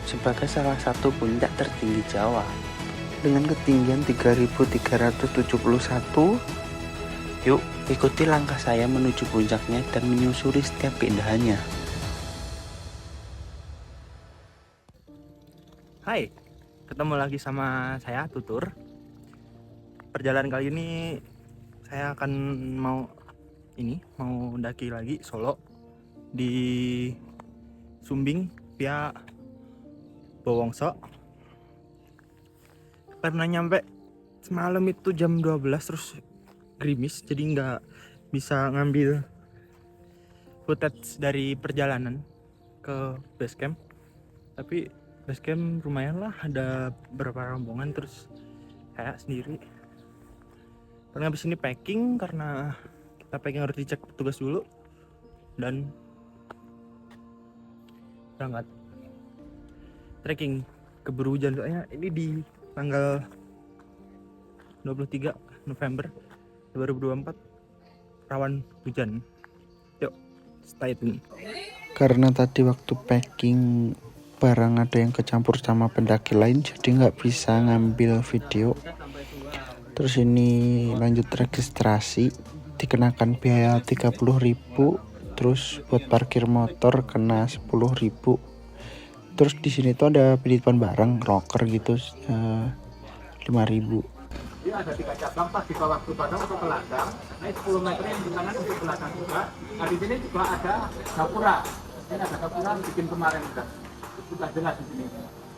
sebagai salah satu puncak tertinggi Jawa dengan ketinggian 3.371. Yuk, ikuti langkah saya menuju puncaknya dan menyusuri setiap keindahannya. Hai, ketemu lagi sama saya Tutur. Perjalanan kali ini saya akan mau mendaki lagi Solo di Sumbing via Bowongso. Karena nyampe semalam itu jam 12 terus gerimis, jadi nggak bisa ngambil footage dari perjalanan ke base camp. Tapi base camp lumayan lah, ada beberapa rombongan, terus saya sendiri. Karena habis ini packing, karena kita packing harus dicek petugas dulu dan berangkat trekking. Keburu hujan soalnya ini di tanggal 23 November 2024 rawan hujan. Yuk, stay tune. Karena tadi waktu packing barang ada yang kecampur sama pendaki lain, jadi nggak bisa ngambil video. Terus ini lanjut registrasi, dikenakan biaya 30.000, terus buat parkir motor kena 10.000. Terus di sini tuh ada penitipan barang rocker gitu, 5.000. Ini ada 3 cabang, pas di bawah Padang untuk ke ladang, naik 10 meter yang di kanan untuk ke ladang juga. Nah di sini juga ada dapura. Ini ada dapura bikin kemarin sudah jelas di sini.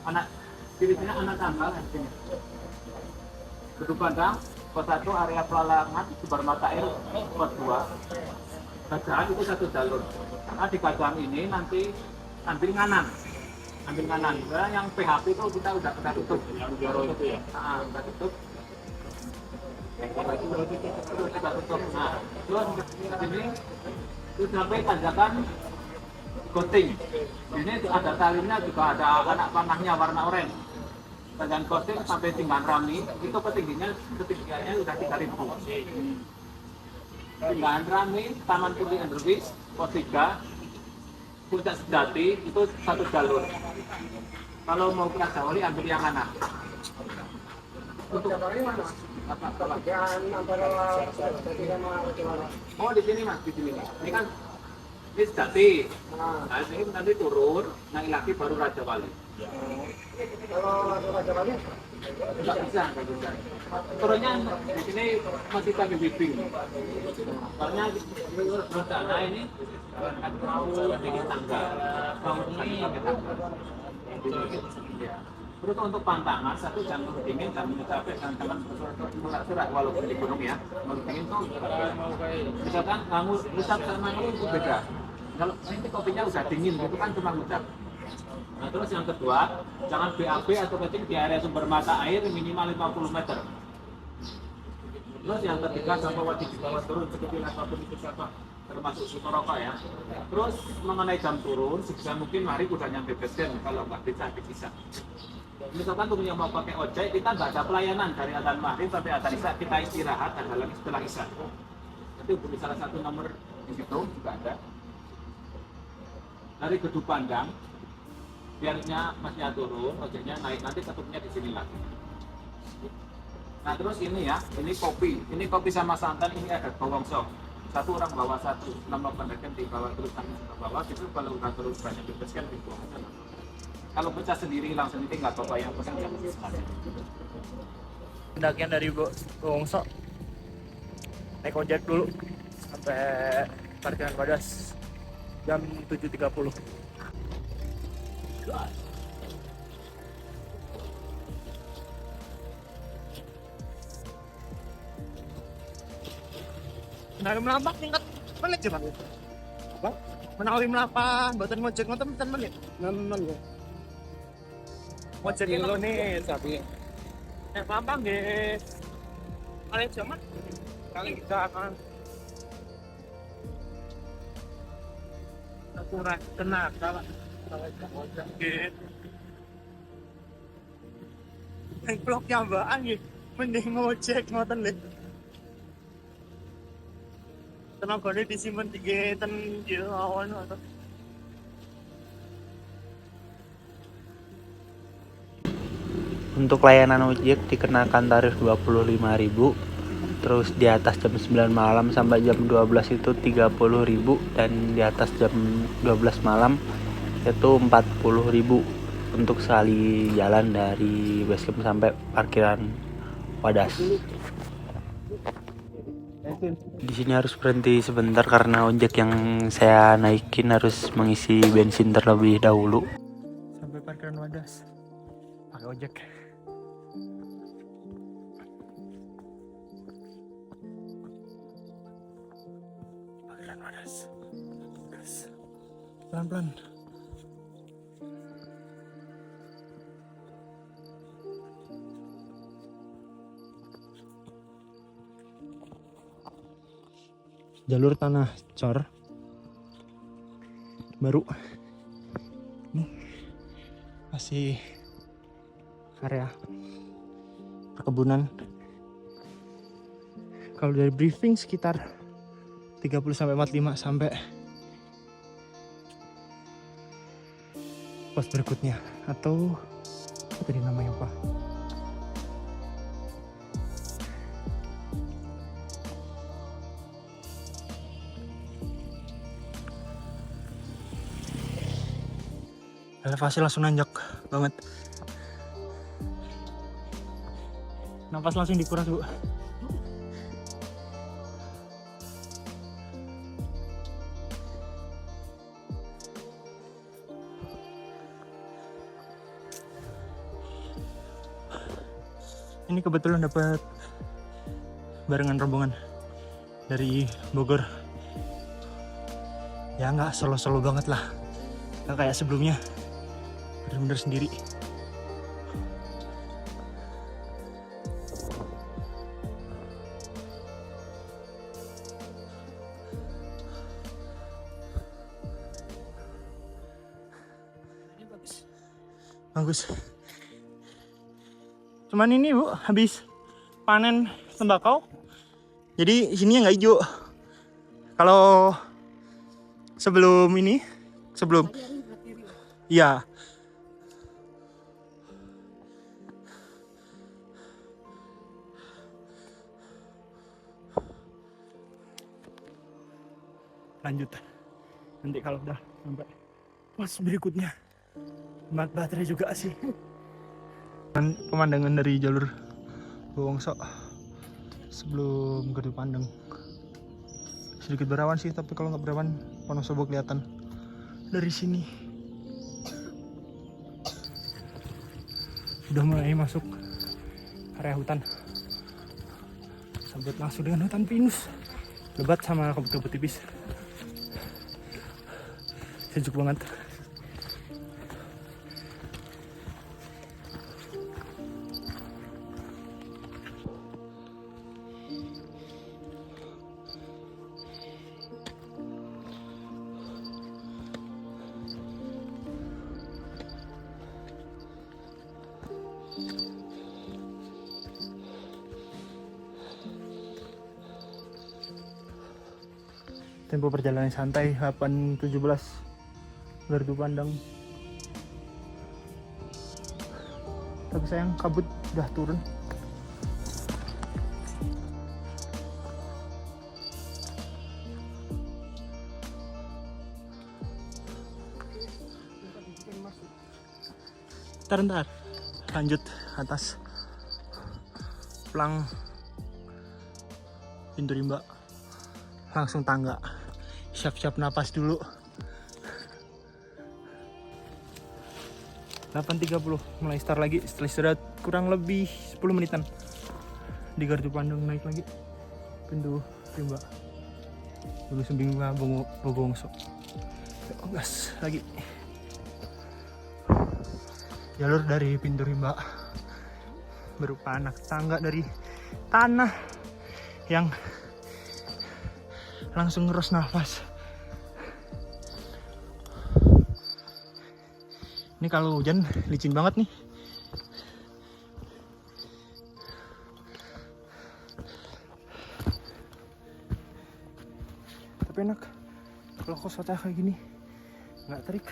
Anak ciri-cirinya anak tanggal di sini. Gedung Padang, pos 1 area pelalangan, Sumber Mata Air, pos 2. Gajahan itu 1 jalur. Nah di Gajahan ini nanti ambil kanan. Nah, yang PHP itu kita udah tutup. Yang Joro itu ya? Udah tutup. Kita tutup. Nah, terus ini itu sampai tanjakan Ghosting. Ini ada talinya juga, ada anak panahnya warna oranye. Tanjakan Ghosting sampai Timban Rami itu ketinggiannya udah 3.000. Timban Rami, Taman Putri Underwis, pos 3, Puncak Sejati itu 1 jalur. Kalau mau ke Rajawali ambil yang mana? Untuk mana? Oh di sini mas, di sini. Ini kan ini Sejati. Nah ini nanti turun, naik lagi baru Rajawali. Kalau Rajawali nggak bisa. Turunnya di sini masih kami bimbing. Soalnya rencana ini mau bikin tangga, mau pakai tangga. Terus untuk pantangan, satu jangan dingin, jangan capek, jangan surat-surat walaupun di gunung ya. Kalau dingin tuh, misalkan kamu ngucap sama itu beda. Kalau ini kopinya udah dingin, gitu kan cuma ngucap. Nah terus yang kedua, jangan BAB atau kencing di area sumber mata air minimal 50 meter. Terus yang ketiga, sampah wajib dibawa turun sekecil apapun itu sampah, termasuk Sutoroko ya. Terus mengenai jam turun, sebisa mungkin mari udah nyampe base camp, kalau nggak bisa. Misalkan tuh yang mau pakai ojek, kita nggak ada pelayanan dari adzan maghrib sampai adzan isya, kita istirahat, ada lagi setelah isya. Itu hubungi salah satu nomor di situ juga ada. Dari Gedung Pandang, biarnya masnya turun, ojeknya naik, nanti ketutupnya di sini lagi. Nah terus ini ya, ini kopi sama santan, ini ada Bowongso. 1 orang bawa 1, 6 pendakian di bawah terus kami sudah bawa, itu kalau udah terus banyak dibeskan di bawah. Kalau pecah sendiri langsung ini nggak apa-apa, yang pesan jangan sengaja. Pendakian dari Bowongso naik ojek dulu sampai parkiran Badas jam 7.30. Menawi melapak tingkat menit sih, Bang. Apa? Menawi melapak, mboten ngojek ngoten pinten menit? 6 ya. Ngojek lho nih, sapi. Nek melapak nggih. Kali jaman kali kita akan kurang tenaga, Pak. Kalau ngojek nggih. Yang blok nyambaan nggih, mending ngojek ngoten lho. Tenagane disimpen digeten gitu awan atau Untuk layanan ojek dikenakan tarif 25.000. Terus di atas jam 9 malam sampai jam 12 itu 30.000, dan di atas jam 12 malam itu 40.000 untuk sekali jalan dari basecamp sampai parkiran Wadas. Di sini harus berhenti sebentar karena ojek yang saya naikin harus mengisi bensin terlebih dahulu. Sampai parkiran Wadas pakai ojek. Parkiran Wadas. Gas. Pelan-pelan. Jalur tanah cor baru. Ini masih area perkebunan. Kalau dari briefing sekitar 30-45 sampai pos berikutnya, atau apa tadi namanya Pak? Elevasi langsung nanjak banget. Nafas langsung dikuras, Bu. Ini kebetulan dapat barengan rombongan dari Bogor. Ya nggak solo-solo banget lah, nggak kayak sebelumnya, bener-bener sendiri. Bagus. Cuman ini Bu, habis panen tembakau, jadi sini nggak hijau. Kalau sebelum ini, iya. Lanjut. Nanti kalau udah sampai pos berikutnya, hemat baterai juga sih. Pemandangan dari jalur Bowongso sebelum Gardu Pandang. Sedikit berawan sih, tapi kalau nggak berawan Wonosobo kelihatan dari sini. Udah mulai masuk area hutan, sambut langsung dengan hutan pinus lebat sama kabut-kabut tipis. Sejuk banget. Tempo perjalanan santai 8:17 Gardu Pandang. Tapi sayang kabut udah turun. Ntar lanjut atas Plang Pintu Rimba, langsung tangga. Siap-siap napas dulu. 8.30 mulai start lagi setelah istirahat kurang lebih 10 menitan. Di Gardu Pandang naik lagi Pintu Rimba, Gunung Sumbingga, Bogongso. Gas lagi. Jalur dari Pintu Rimba berupa anak tangga dari tanah yang langsung ngeros nafas. Ini kalau hujan licin banget nih. Tapi enak kalau koswata kayak gini, nggak terik.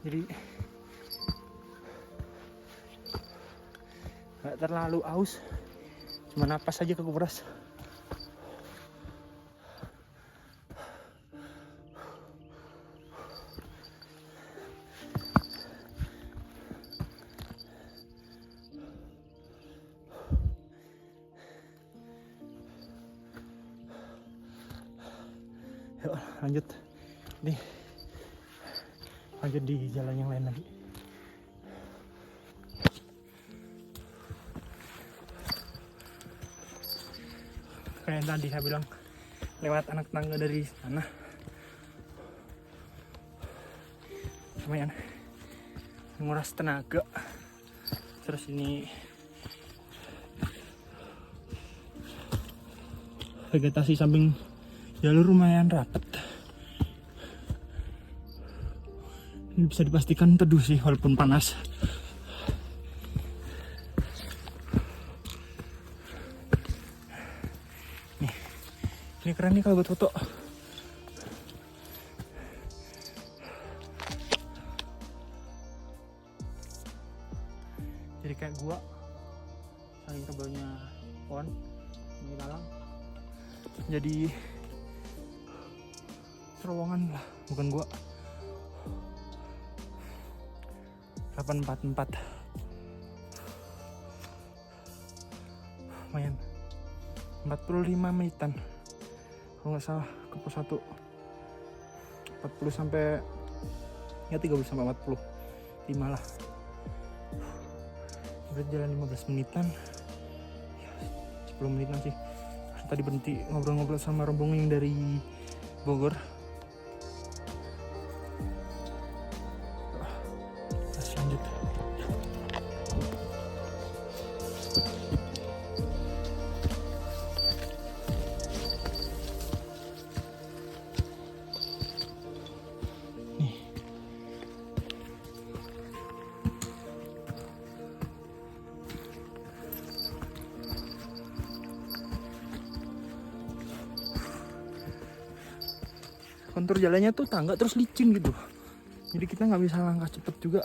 jadi nggak terlalu aus, cuma napas aja kekuras. Yuk lanjut nih, lanjut di jalan yang lain lagi. Kayak yang tadi saya bilang, lewat anak tangga dari sana lumayan menguras tenaga. Terus ini vegetasi samping jalur lumayan rapat. Ini bisa dipastikan teduh sih walaupun panas. Ini keren nih kalau buat foto. Jadi kayak gua, saking tebalnya pohon ini talang. Jadi terowongan lah, bukan gua. 844. Lumayan. 45 menitan. Kalau nggak salah ke pos 1 40 sampai ya 30 sampai 45 lah. Berjalan 15 menitan ya, 10 menitan sih. Tadi berhenti ngobrol-ngobrol sama rombongan yang dari Bogor. Terus lanjut. Kontur jalannya tuh tangga terus licin gitu, jadi kita nggak bisa langkah cepet juga.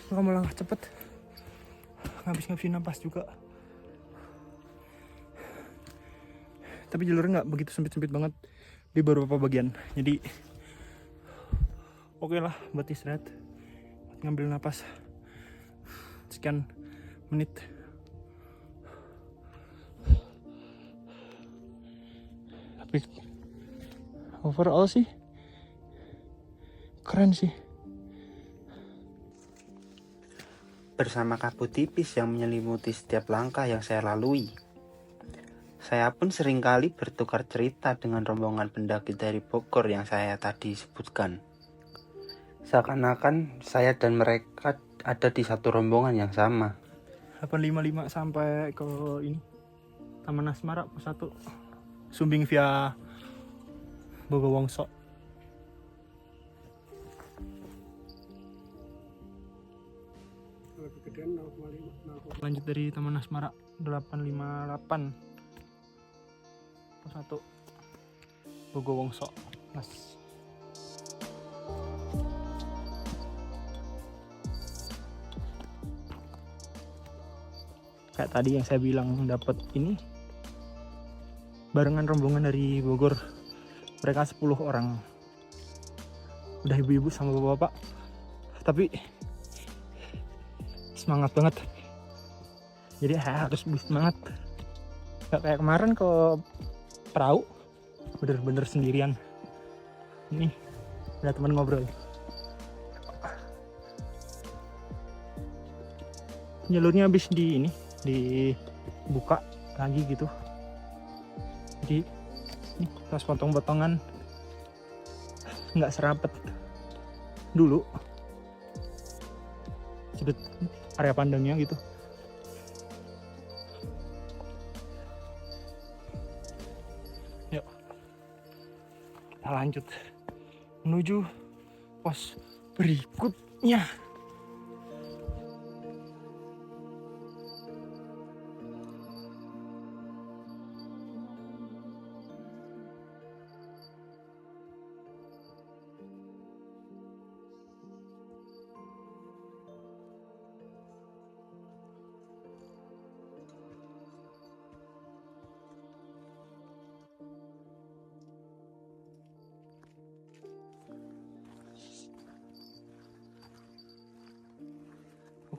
Kalau mau langkah cepet ngabisin napas juga. Tapi jalurnya nggak begitu sempit banget di beberapa bagian, jadi oke lah buat istirahat, buat ngambil napas. Sekian menit. Tapi overall sih keren sih. Bersama kabut tipis yang menyelimuti setiap langkah yang saya lalui, saya pun seringkali bertukar cerita dengan rombongan pendaki dari Bogor yang saya tadi sebutkan. Seakan-akan saya dan mereka ada di satu rombongan yang sama. 855 sampai ke ini Taman Asmara pos 1 Sumbing via Bogowongso. Lanjut dari Taman Asmara 858 pos 1 Bogowongso. Mas. Kayak tadi yang saya bilang dapat ini barengan rombongan dari Bogor. Mereka 10 orang, udah ibu-ibu sama bapak-bapak, tapi semangat banget. Jadi harus semangat, gak kayak kemarin ke perahu bener-bener sendirian. Ini ada teman ngobrol. Jalurnya habis di ini dibuka lagi gitu, jadi pas potong-potongan nggak serapet dulu sudut area pandangnya gitu. Yuk kita lanjut menuju pos berikutnya.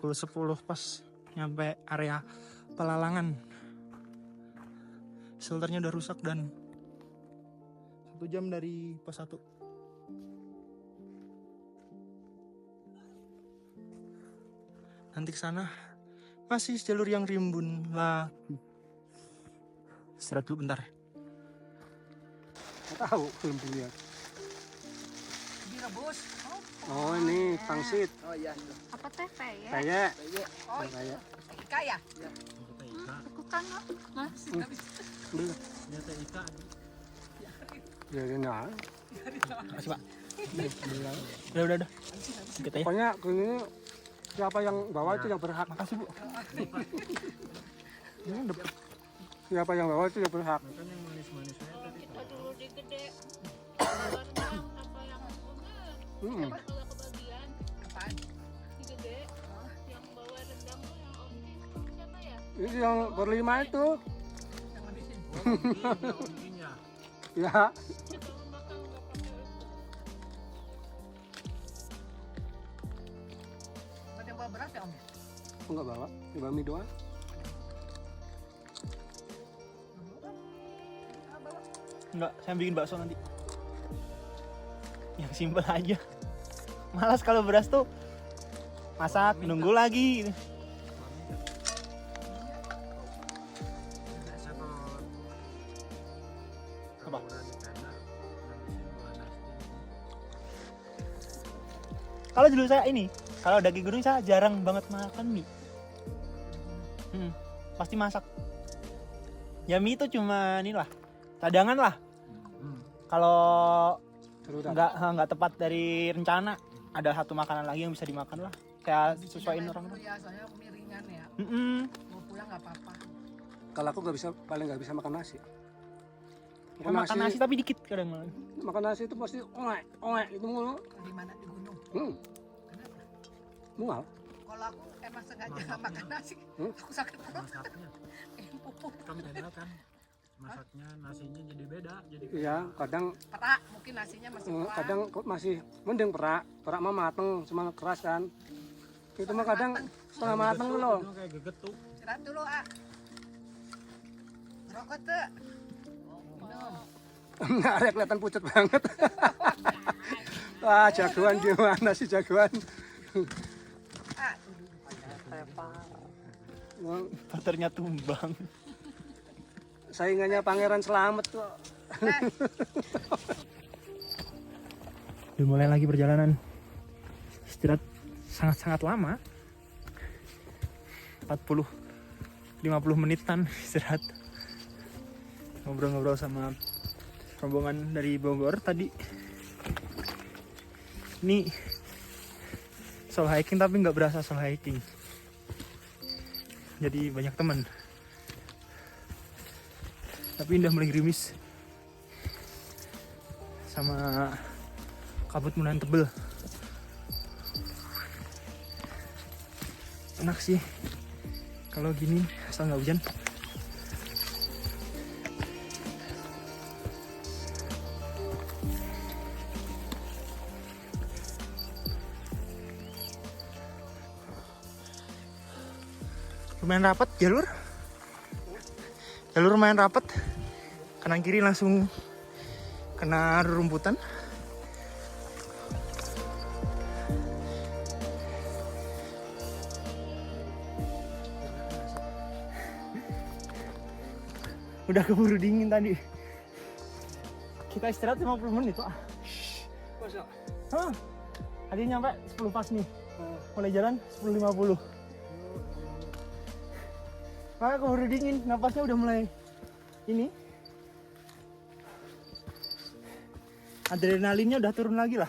pukul 10 pas nyampe area pelalangan. Shelternya udah rusak dan 1 jam dari pos 1. Nanti ke sana masih jalur yang rimbun lagi. Istirahat dulu bentar. Tahu belum punya. Direbus. Oh ini pangsit. Oh iya. Apa teh peye? Kayak. Oh Kayak. Ika ya? Bukan mas. Belum. Ya nah. Makasih Pak. Udah. Kita ya. Pokoknya ini siapa yang bawa itu yang berhak. Makasih Bu. Siapa yang bawa itu yang berhak. Kita dulu di gede. Rendang apa yang Hmm. kalau kebagian Apaan? di gede. Yang bawa rendang tuh yang om siapa ya? Ini yang berlima itu. Yang ngabisin. Ya. Kita makan nggak pakai itu. Buat yang bawa beras ya om? Enggak bawa. Bawa mie doang. Enggak, saya bikin bakso nanti. Yang simpel aja. Malas kalau beras tuh masak, nunggu lagi gitu. Apa? Kalau dulu saya ini, kalau daging gunung saya jarang banget makan mie. Pasti masak. Ya mie itu cuma ini lah, cadangan lah. Kalau nggak tepat dari rencana, ada satu makanan lagi yang bisa dimakan lah. Kayak sesuaiin orang. Ya soalnya mie ringan ya. Mau pulang nggak apa-apa. Kalau aku paling nggak bisa makan nasi. Makan nasi tapi dikit kadang. Makan nasi itu pasti ongek itu mulu. Di mana di gunung? Kenapa? Mual. Kalau aku emang sengaja nggak makan nasi. Aku sakit perut. Pupuk. Kan beda kan masaknya, nasinya jadi beda, jadi Iya, kadang Perak mungkin nasinya masih kurang. kadang kok masih mending perak mah mateng, cuma keras kan. Itu mah kadang setengah mateng loh. kayak gegetuk. Istirahat dulu ah. Rokok tuh. Minum. Nggak kelihatan pucet banget. Wah, jagoan di mana sih jagoan? Ah, Partnernya tumbang. Saingannya Pangeran Slamet kok. Dimulai lagi perjalanan. Istirahat sangat-sangat lama. 40-50 menitan istirahat. Ngobrol-ngobrol sama rombongan dari Bogor tadi. Ini solo hiking tapi nggak berasa solo hiking. Jadi banyak teman. Tapi udah mulai gerimis. Sama kabut mulai tebel. Enak sih kalau gini asal nggak hujan. Lumayan rapat jalur lumayan rapat, kanan kiri langsung kena rumputan. Udah keburu dingin tadi. Kita istirahat 50 menit Pak. Tadi nyampe 10 pas nih. Mulai jalan 10.50. Makanya keburu dingin, napasnya udah mulai ini. Adrenalinnya udah turun lagi lah.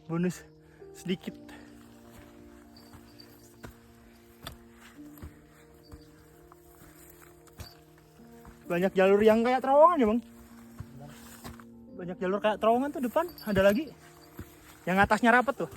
Bonus sedikit. Banyak jalur yang kayak terowongan ya bang. Banyak jalur kayak terowongan tuh depan. Ada lagi yang atasnya rapet tuh.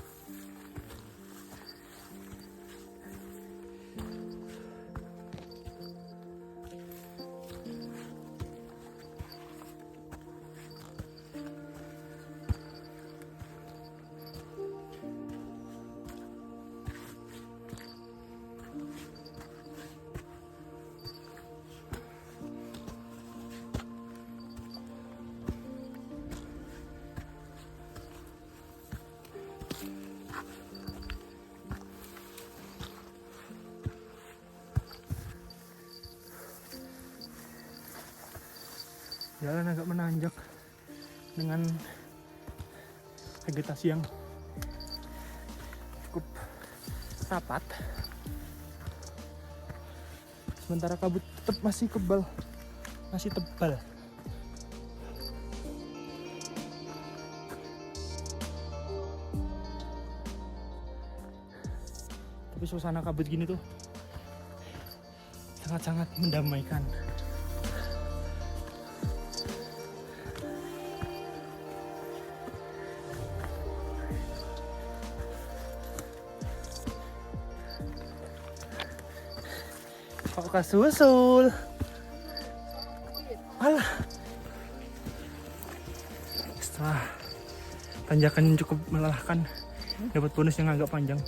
Jalan agak menanjak dengan vegetasi yang cukup rapat. Sementara kabut tetap masih tebal. Tapi suasana kabut gini tuh sangat-sangat mendamaikan. Kok kasusul? Alah. Setelah tanjakan yang cukup melelahkan, dapat bonus yang agak panjang.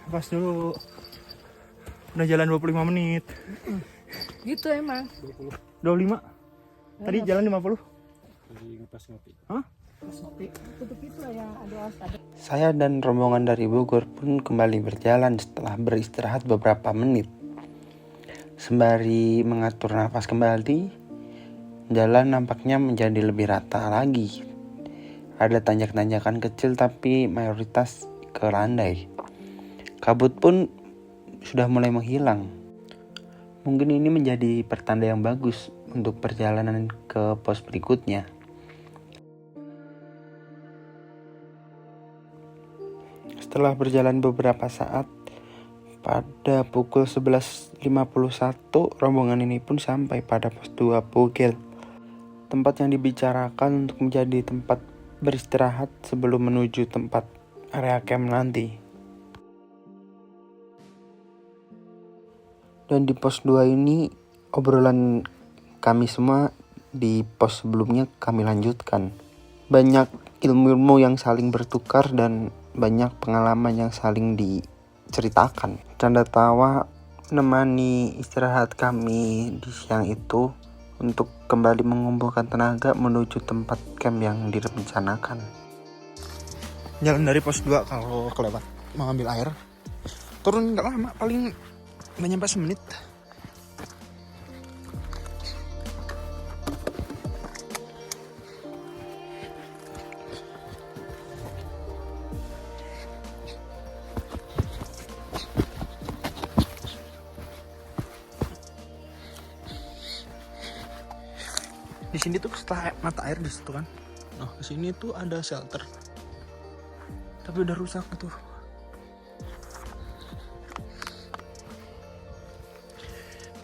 Pas dulu. Udah jalan 25 menit. Gitu emang. 25. Tadi jalan 50. Hah? Tutup itu ya ada. Saya dan rombongan dari Bogor pun kembali berjalan setelah beristirahat beberapa menit. Sembari mengatur nafas kembali, jalan nampaknya menjadi lebih rata lagi. Ada tanjak-tanjakan kecil tapi mayoritas ke landai. Kabut pun sudah mulai menghilang. Mungkin ini menjadi pertanda yang bagus untuk perjalanan ke pos berikutnya. Setelah berjalan beberapa saat, pada pukul 11.51 rombongan ini pun sampai pada pos 2 Bogel, tempat yang dibicarakan untuk menjadi tempat beristirahat sebelum menuju tempat area camp nanti. Dan di pos 2 ini obrolan kami semua di pos sebelumnya kami lanjutkan. Banyak ilmu-ilmu yang saling bertukar dan banyak pengalaman yang saling diceritakan. Canda tawa menemani istirahat kami di siang itu untuk kembali mengumpulkan tenaga menuju tempat camp yang direncanakan. Jalan dari pos 2 kalau kelewat mau ambil air. Turun nggak lama, paling nggak nyampe semenit. Di sini tuh setelah mata air di situ kan. Nah, di sini tuh ada shelter. Tapi udah rusak tuh.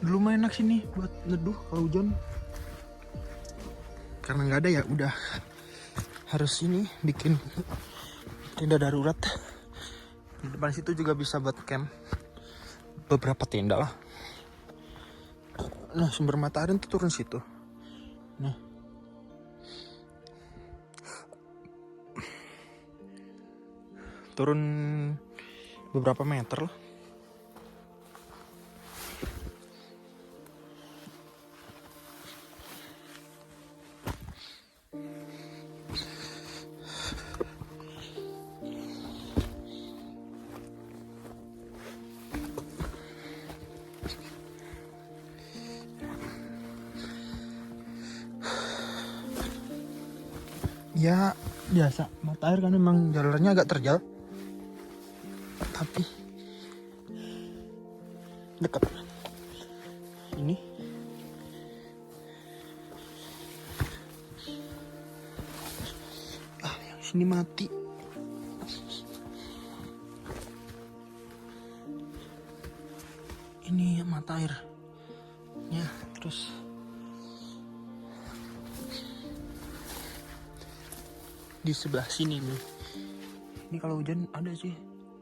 Dulu main enak sini buat neduh kalau hujan. Karena nggak ada ya udah harus ini bikin tenda darurat. Di depan situ juga bisa buat camp. Beberapa tenda lah. Nah, sumber mata air tuh turun situ. Nah, turun beberapa meter lah. Ya biasa, mata air kan memang jalannya agak terjal, tapi dekat. Ini yang sini mati. Ini mata airnya, terus di sebelah sini nih. Ini kalau hujan ada sih,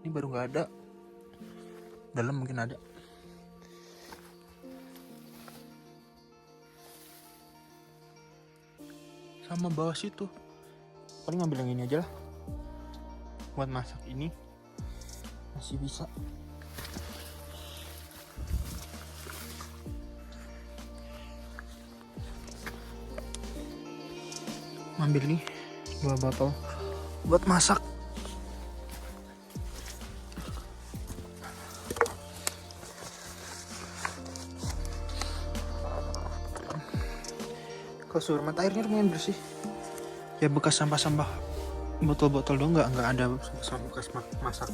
ini baru nggak ada. Dalam mungkin ada. Sama bawah situ. Paling ngambil yang ini aja lah. Buat masak ini masih bisa. Ambil nih 2 botol buat masak. Kalau suruh mata airnya lumayan bersih. Ya bekas sampah-sampah botol-botol dong, nggak ada bekas masak.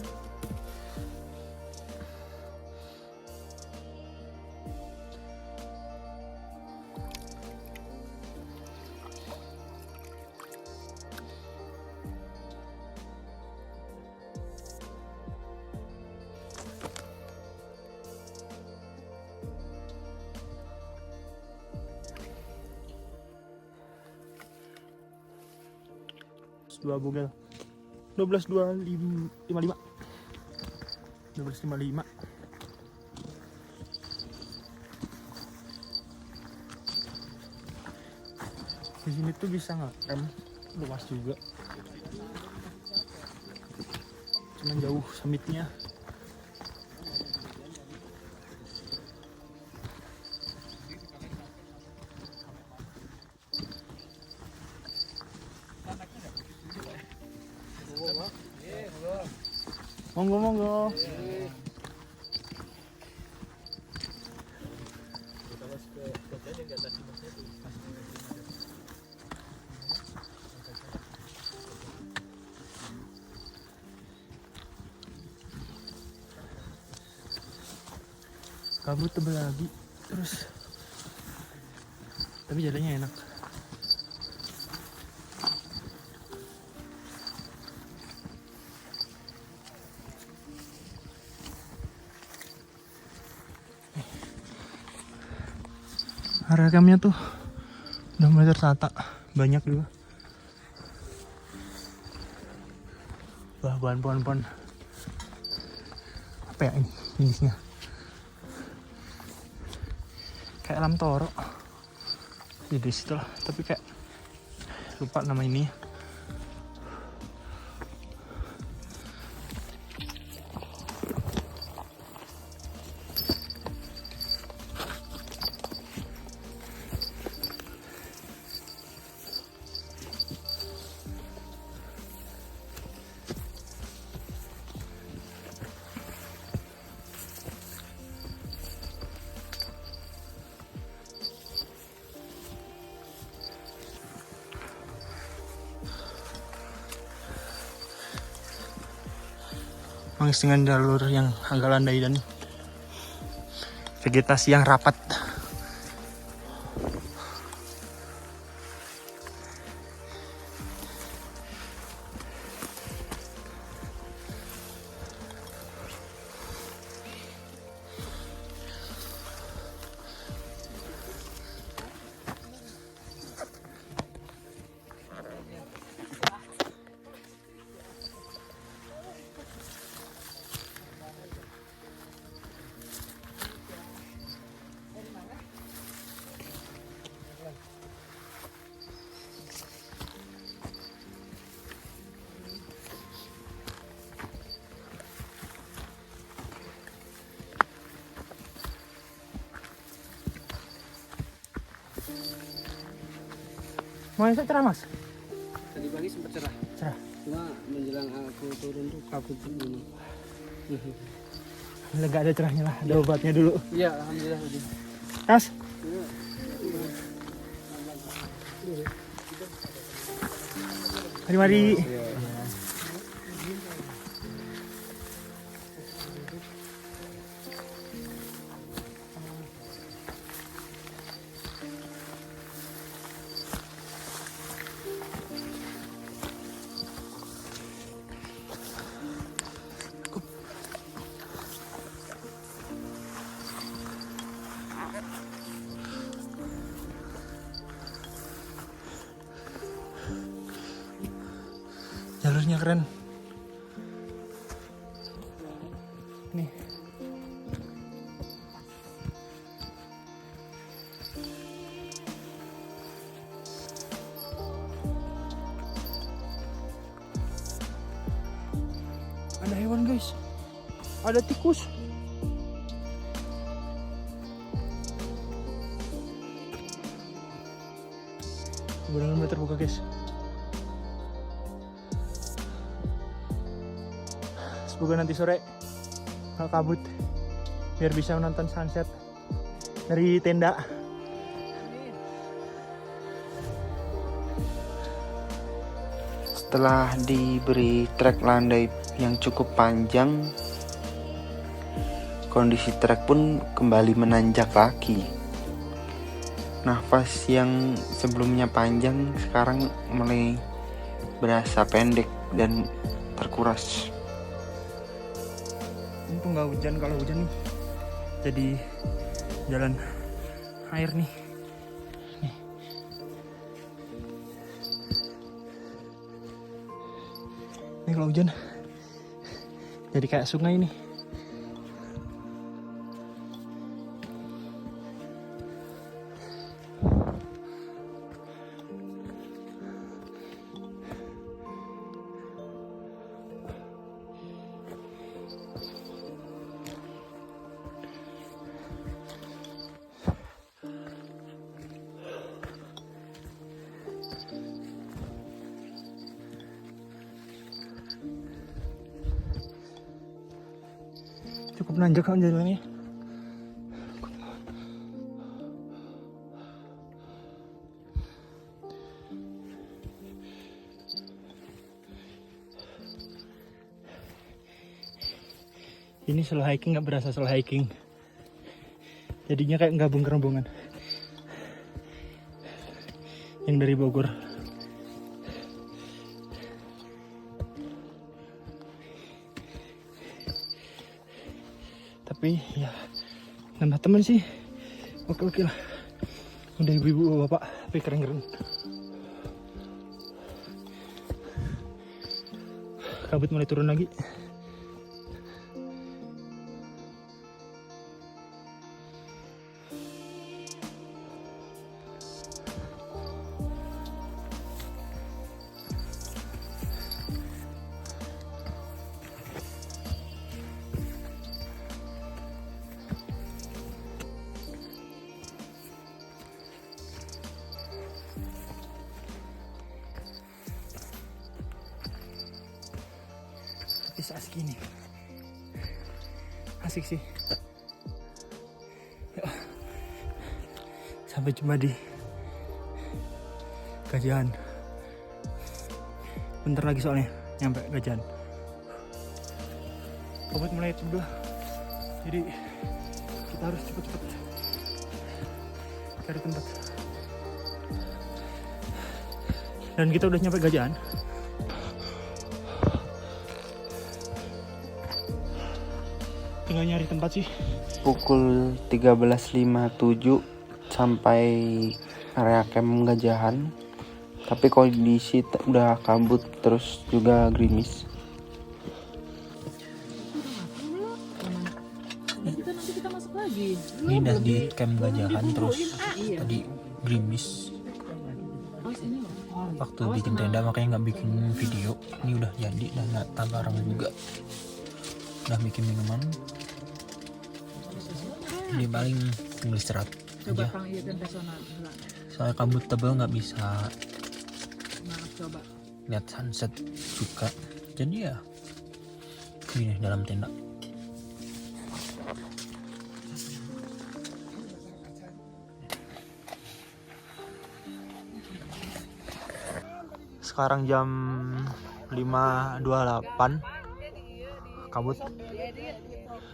Dua bugel 12.255 12.55. Di sini tuh bisa ngerem, luas juga, cuman jauh summitnya. Monggo. Kabut tebel lagi, terus tapi jalannya enak. Ragamnya tuh udah mulai tertata, banyak juga. Wah, pohon-pohon apa ya ini jenisnya? Kayak lam toro. Jadi situ lah, tapi kayak lupa nama ini. Mengisi dengan jalur yang agak landai dan vegetasi yang rapat. Mau yang cerah mas? Tadi pagi sempat cerah. Cerah. Cuma menjelang aku turun tuh kabut begini. Lega ada cerahnya lah, ada obatnya dulu. Iya, alhamdulillah udah. Kas? Mari. Jalurnya keren. Nih. Ada hewan, guys. Ada tikus. Benar-benar terbuka, guys. Semoga nanti sore nggak kabut biar bisa menonton sunset dari tenda. Setelah diberi trek landai yang cukup panjang, kondisi trek pun kembali menanjak lagi. Nafas yang sebelumnya panjang sekarang mulai berasa pendek dan terkuras. Untung nggak hujan, kalau hujan nih jadi jalan air nih. Nih kalau hujan jadi kayak sungai nih. Cukup nanjak kan jalannya. Ini slow hiking, nggak berasa slow hiking. Jadinya kayak gabung rombongan yang dari Bogor. Tapi ya nambah temen sih oke lah. Udah ibu-ibu bapak tapi keren-keren. Kabut mulai turun lagi. Saat segini asik sih. Yuk. Sampai jumpa di Gajahan. Bentar lagi soalnya nyampe Gajahan. Kabut mulai tebel, jadi kita harus cepet-cepet cari tempat. Dan kita udah nyampe Gajahan. Tinggal nyari tempat sih. Pukul 13.57 sampai area camp Gajahan. Tapi kondisi udah kabut terus juga gerimis. Ini udah di camp Gajahan terus tadi gerimis. Waktu bikin tenda makanya nggak bikin video. Ini udah jadi dan tambah orang juga. Udah bikin minuman. Ini paling tinggal istirahat aja. Soalnya kabut tebal nggak bisa lihat sunset juga. Jadi ya gini dalam tenda. Sekarang jam 5.28. Kabut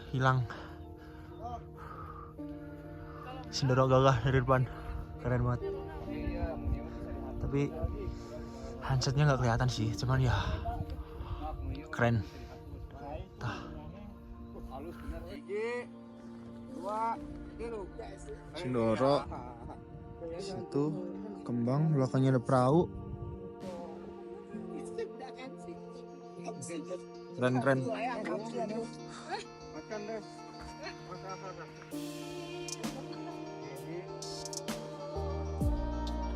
hilang. Sindoro gagah dari depan. Keren banget. Tapi handsetnya nggak kelihatan sih, cuman ya keren. Tah. Sindoro. Situ kembang, belakangnya ada perahu. Keren.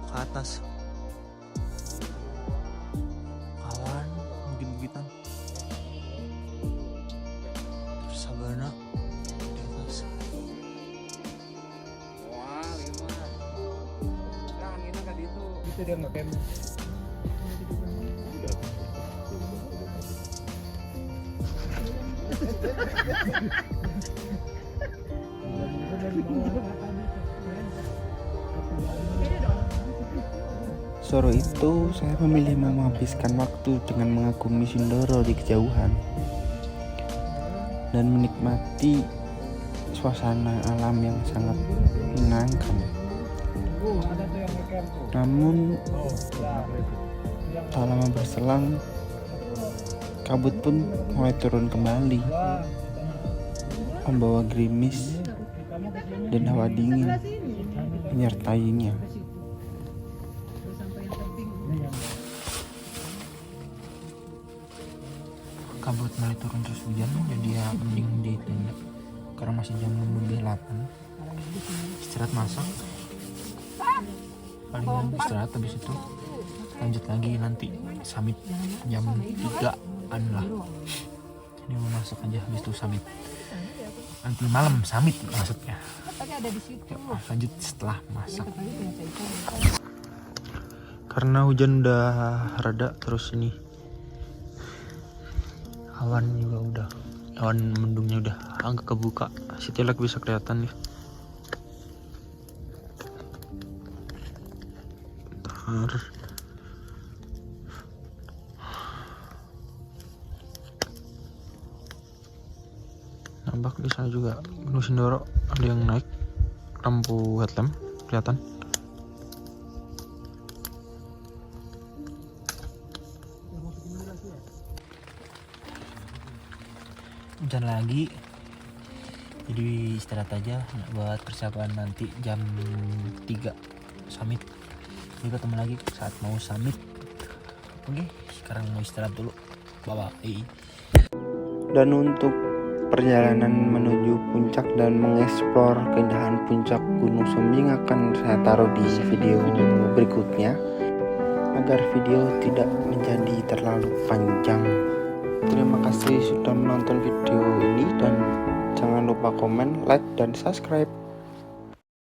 Ke atas. Kawan, bukit-bukitan. Terus sabana di atas. Itu dia ngecamp. Sore itu saya memilih menghabiskan waktu dengan mengagumi Sindoro di kejauhan dan menikmati suasana alam yang sangat menyenangkan. Namun tak lama berselang, kabut pun mulai turun kembali, membawa gerimis dan hawa dingin menyertainya. Kabut mulai turun terus hujan, jadi ya mending di tenda karena masih jam lebih 8. Istirahat masak, palingan istirahat, habis itu lanjut lagi nanti summit jam 3-an lah. Ini mau masak aja, habis itu summit nanti malam summit maksudnya. Yuk, lanjut setelah masak. Karena hujan udah reda, terus ini awan juga udah, awan mendungnya udah agak kebuka, setelek bisa kelihatan nih. Nampak di sana juga Gunung Sindoro ada yang naik, lampu headlamp kelihatan. Hujan lagi, jadi istirahat aja buat persiapan nanti jam 3 summit. Jadi ketemu lagi saat mau summit. Oke, sekarang mau istirahat dulu. Bye-bye. Dan untuk perjalanan menuju puncak dan mengeksplor keindahan puncak Gunung Sumbing akan saya taruh di video berikutnya agar video tidak menjadi terlalu panjang. Terima kasih sudah menonton video ini dan jangan lupa komen, like, dan subscribe.